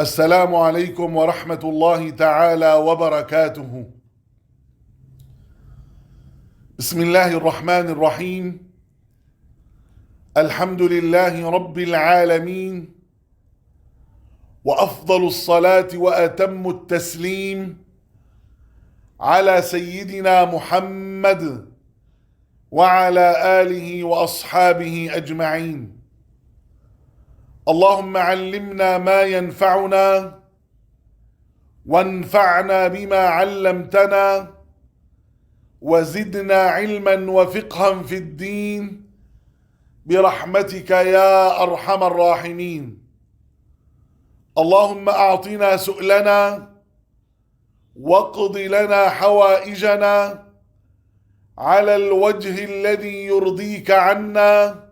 السلام عليكم ورحمة الله تعالى وبركاته. بسم الله الرحمن الرحيم. الحمد لله رب العالمين، وأفضل الصلاة وأتم التسليم على سيدنا محمد وعلى آله وأصحابه أجمعين. اللهم علمنا ما ينفعنا وانفعنا بما علمتنا وزدنا علما وفقها في الدين برحمتك يا أرحم الراحمين. اللهم أعطنا سؤلنا واقض لنا حوائجنا على الوجه الذي يرضيك عنا،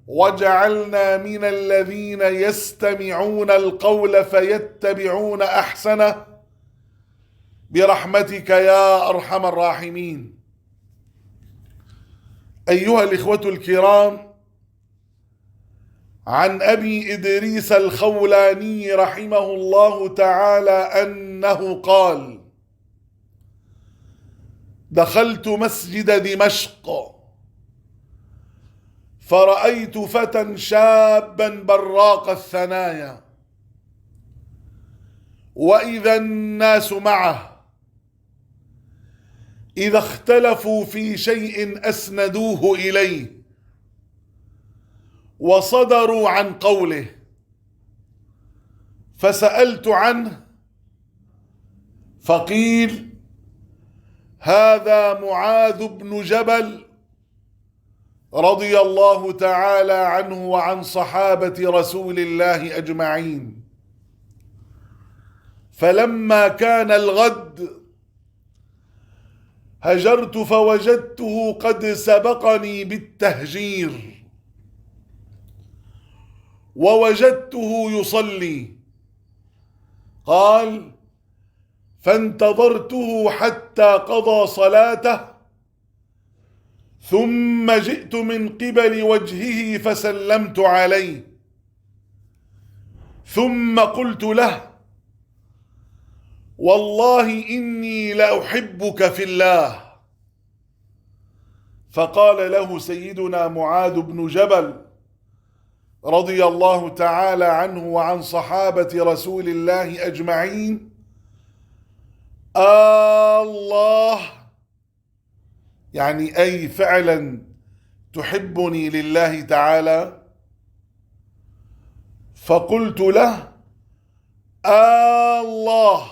واجعلنا من الذين يستمعون القول فيتبعون أحسنه برحمتك يا أرحم الراحمين. أيها الإخوة الكرام، عن أبي إدريس الخولاني رحمه الله تعالى أنه قال: دخلت مسجد دمشق فرأيت فتى شابا براق الثنايا، وإذا الناس معه إذا اختلفوا في شيء أسندوه إليه وصدروا عن قوله، فسألت عنه فقيل: هذا معاذ بن جبل رضي الله تعالى عنه وعن صحابة رسول الله أجمعين. فلما كان الغد هجرت فوجدته قد سبقني بالتهجير، ووجدته يصلي. قال: فانتظرته حتى قضى صلاته، ثم جئت من قبل وجهه فسلمت عليه، ثم قلت له: والله إني لأحبك في الله. فقال له سيدنا معاذ بن جبل رضي الله تعالى عنه وعن صحابة رسول الله أجمعين: الله، يعني أي فعلا تحبني لله تعالى؟ فقلت له: الله،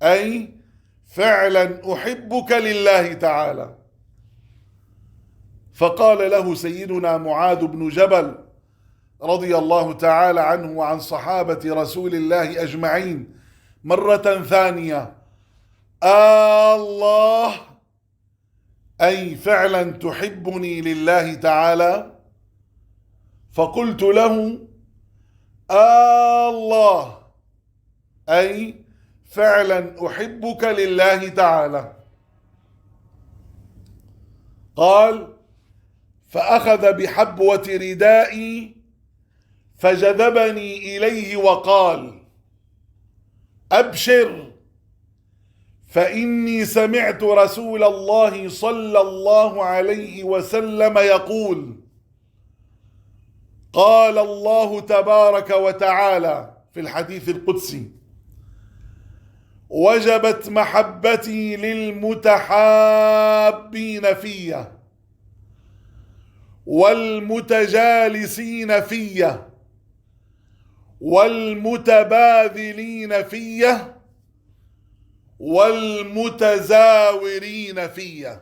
أي فعلا أحبك لله تعالى. فقال له سيدنا معاذ بن جبل رضي الله تعالى عنه وعن صحابة رسول الله أجمعين مرة ثانية: الله، أي فعلا تحبني لله تعالى؟ فقلت له: الله، أي فعلا أحبك لله تعالى. قال: فأخذ بحبوة ردائي فجذبني إليه وقال: أبشر، فإني سمعت رسول الله صلى الله عليه وسلم يقول: قال الله تبارك وتعالى في الحديث القدسي: وجبت محبتي للمتحابين في والمتجالسين في والمتباذلين في والمتزاورين في.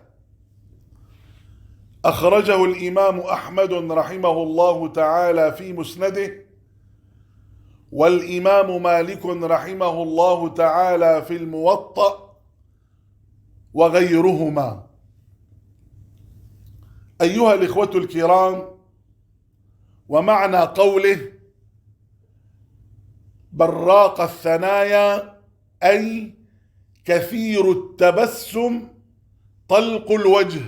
أخرجه الإمام أحمد رحمه الله تعالى في مسنده، والإمام مالك رحمه الله تعالى في الموطأ، وغيرهما. أيها الإخوة الكرام، ومعنى قوله براق الثنايا أي كثير التبسم طلق الوجه.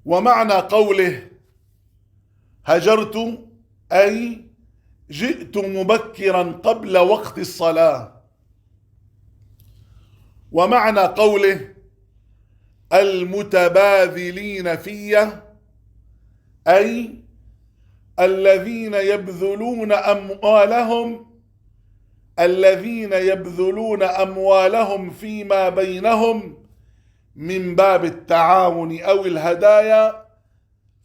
ومعنى قوله هجرت أي جئت مبكرا قبل وقت الصلاة. ومعنى قوله المتباذلين في أي الذين يبذلون أموالهم فيما بينهم من باب التعاون أو الهدايا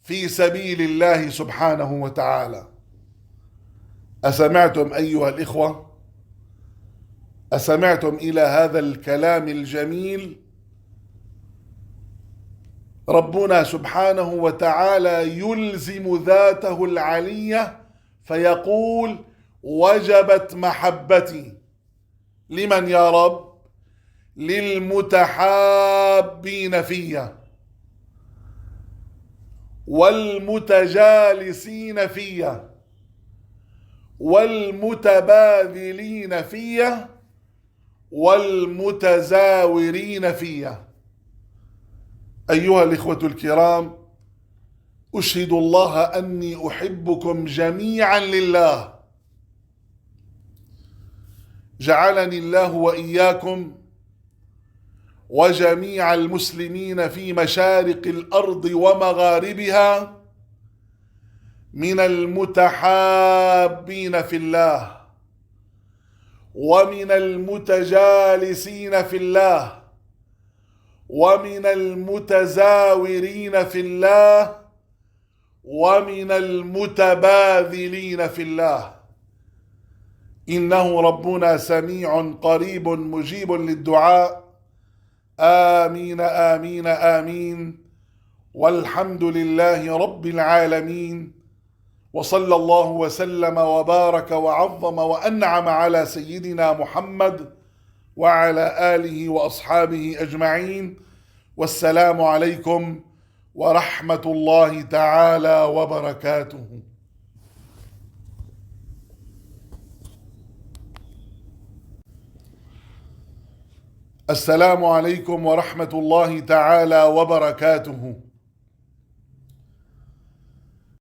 في سبيل الله سبحانه وتعالى. أسمعتم أيها الإخوة؟ أسمعتم إلى هذا الكلام الجميل؟ ربنا سبحانه وتعالى يلزم ذاته العلية فيقول وجبت محبتي. لمن يا رب؟ للمتحابين فيا والمتجالسين فيا والمتباذلين فيا والمتزاورين فيا. أيها الإخوة الكرام، أشهد الله أني أحبكم جميعا لله. جعلني الله وإياكم وجميع المسلمين في مشارق الأرض ومغاربها من المتحابين في الله ومن المتجالسين في الله ومن المتزاورين في الله ومن المتباذلين في الله. إنه ربنا سميع قريب مجيب للدعاء. آمين آمين آمين. والحمد لله رب العالمين، وصلى الله وسلم وبارك وعظم وأنعم على سيدنا محمد وعلى آله وأصحابه أجمعين. والسلام عليكم ورحمة الله تعالى وبركاته. السلام عليكم ورحمة الله تعالى وبركاته.